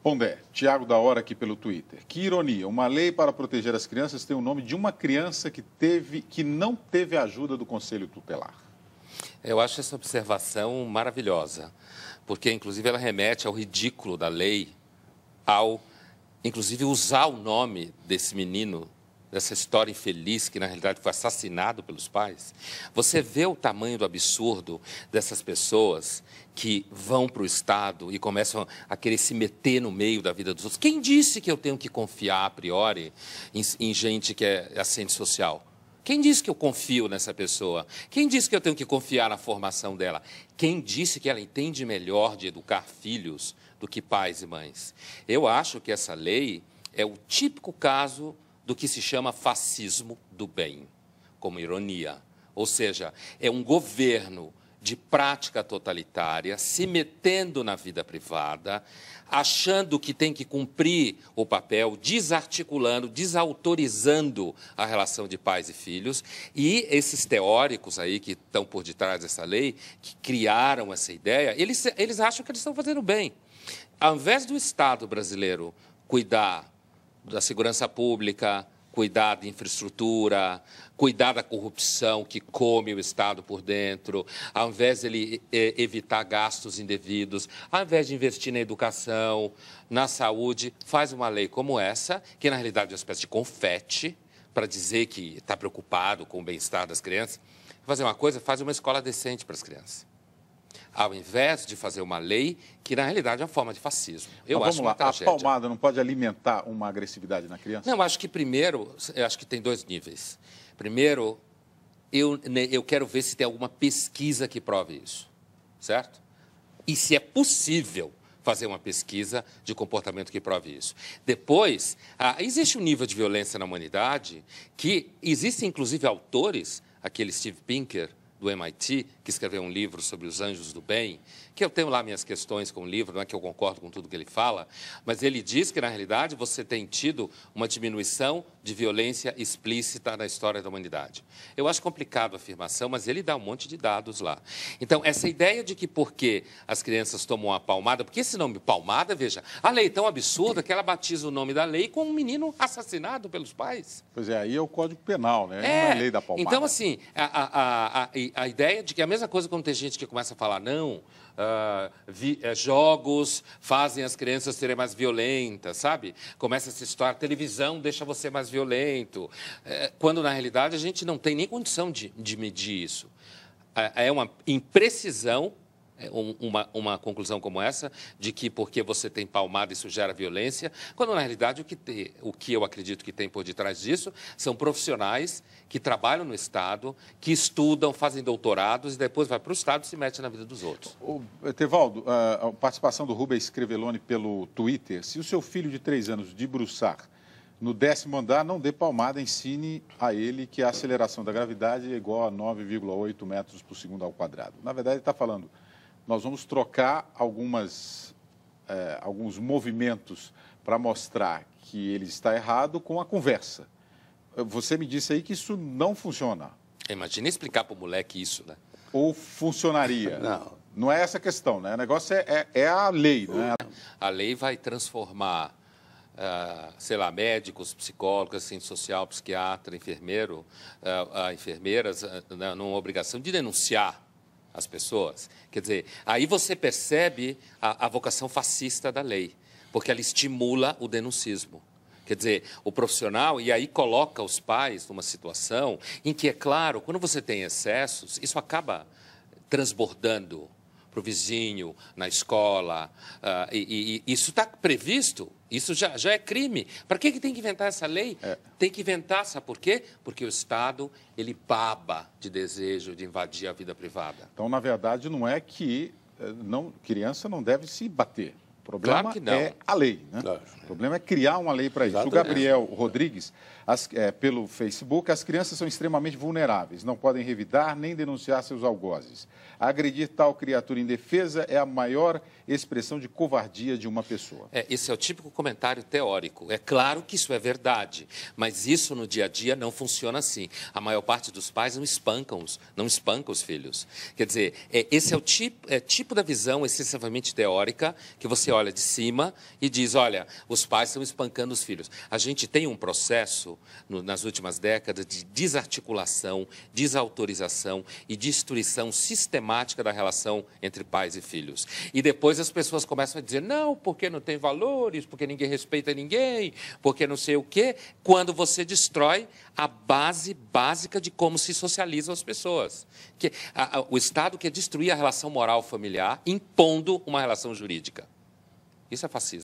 Pondé, Tiago da Hora aqui pelo Twitter. Que ironia, uma lei para proteger as crianças tem o nome de uma criança que não teve a ajuda do Conselho Tutelar. Eu acho essa observação maravilhosa, porque, inclusive, ela remete ao ridículo da lei, ao, inclusive, usar o nome desse menino, dessa história infeliz, que, na realidade, foi assassinado pelos pais. Você vê o tamanho do absurdo dessas pessoas que vão para o Estado e começam a querer se meter no meio da vida dos outros. Quem disse que eu tenho que confiar, a priori, em gente que é assistente social? Quem disse que eu confio nessa pessoa? Quem disse que eu tenho que confiar na formação dela? Quem disse que ela entende melhor de educar filhos do que pais e mães? Eu acho que essa lei é o típico caso do que se chama fascismo do bem, como ironia. Ou seja, é um governo de prática totalitária se metendo na vida privada, achando que tem que cumprir o papel, desarticulando, desautorizando a relação de pais e filhos. E esses teóricos aí que estão por detrás dessa lei, que criaram essa ideia, eles acham que eles estão fazendo bem. Ao invés do Estado brasileiro cuidar da segurança pública, cuidar da infraestrutura, cuidar da corrupção que come o Estado por dentro, ao invés de ele evitar gastos indevidos, ao invés de investir na educação, na saúde, faz uma lei como essa, que na realidade é uma espécie de confete, para dizer que está preocupado com o bem-estar das crianças. Fazer uma coisa, faz uma escola decente para as crianças, ao invés de fazer uma lei que, na realidade, é uma forma de fascismo. Eu acho uma tragédia. A palmada não pode alimentar uma agressividade na criança? Não, acho que primeiro, eu acho que tem dois níveis. Primeiro, eu quero ver se tem alguma pesquisa que prove isso, certo? E se é possível fazer uma pesquisa de comportamento que prove isso. Depois, existe um nível de violência na humanidade que existem, inclusive, autores, aquele Steve Pinker, do MIT, que escreveu um livro sobre os anjos do bem, que eu tenho lá minhas questões com o livro, não é que eu concordo com tudo que ele fala, mas ele diz que, na realidade, você tem tido uma diminuição de violência explícita na história da humanidade. Eu acho complicado a afirmação, mas ele dá um monte de dados lá. Então, essa ideia de que porque as crianças tomam uma palmada, porque esse nome palmada, veja, a lei é tão absurda que ela batiza o nome da lei com um menino assassinado pelos pais. Pois é, aí é o Código Penal, né? Não é a lei da palmada. Então, assim, a ideia de que a mesma coisa quando tem gente que começa a falar, não, jogos fazem as crianças serem mais violentas, sabe? Começa essa história, televisão deixa você mais violento, quando na realidade a gente não tem nem condição de medir isso. É uma imprecisão, uma conclusão como essa, de que porque você tem palmada isso gera violência, quando na realidade o que eu acredito que tem por detrás disso são profissionais que trabalham no Estado, que estudam, fazem doutorados e depois vai para o Estado e se mete na vida dos outros. Tevaldo, a participação do Rubens Creveloni pelo Twitter, se o seu filho de 3 anos debruçar no 10º andar, não dê palmada, ensine a ele que a aceleração da gravidade é igual a 9,8 metros por segundo ao quadrado. Na verdade, ele está falando, nós vamos trocar alguns movimentos para mostrar que ele está errado com a conversa. Você me disse aí que isso não funciona. Imagina explicar para o moleque isso, né? Ou funcionaria? Não é essa a questão, né? O negócio é a lei, né? A lei vai transformar, sei lá, médicos, psicólogos, assistente social, psiquiatra, enfermeiro, enfermeiras, numa obrigação de denunciar as pessoas. Quer dizer, aí você percebe a vocação fascista da lei, porque ela estimula o denuncismo. Quer dizer, o profissional, e aí coloca os pais numa situação em que, é claro, quando você tem excessos, isso acaba transbordando para o vizinho, na escola, e isso está previsto, isso já é crime. Para que tem que inventar essa lei? Tem que inventar, sabe por quê? Porque o Estado, ele baba de desejo de invadir a vida privada. Então, na verdade, não é que criança não deve se bater. O problema claro que não. É a lei, né? Claro. O problema é criar uma lei para isso. O Gabriel Rodrigues, pelo Facebook, as crianças são extremamente vulneráveis, não podem revidar nem denunciar seus algozes. Agredir tal criatura indefesa é a maior expressão de covardia de uma pessoa. Esse é o típico comentário teórico. É claro que isso é verdade, mas isso no dia a dia não funciona assim. A maior parte dos pais não espanca os filhos. Quer dizer, esse é o tipo da visão excessivamente teórica que você olha de cima e diz, olha, os pais estão espancando os filhos. A gente tem um processo, nas últimas décadas, de desarticulação, desautorização e destruição sistemática da relação entre pais e filhos. E depois as pessoas começam a dizer, não, porque não tem valores, porque ninguém respeita ninguém, porque não sei o quê, quando você destrói a base básica de como se socializam as pessoas. O Estado quer destruir a relação moral familiar, impondo uma relação jurídica. Isso é fascismo.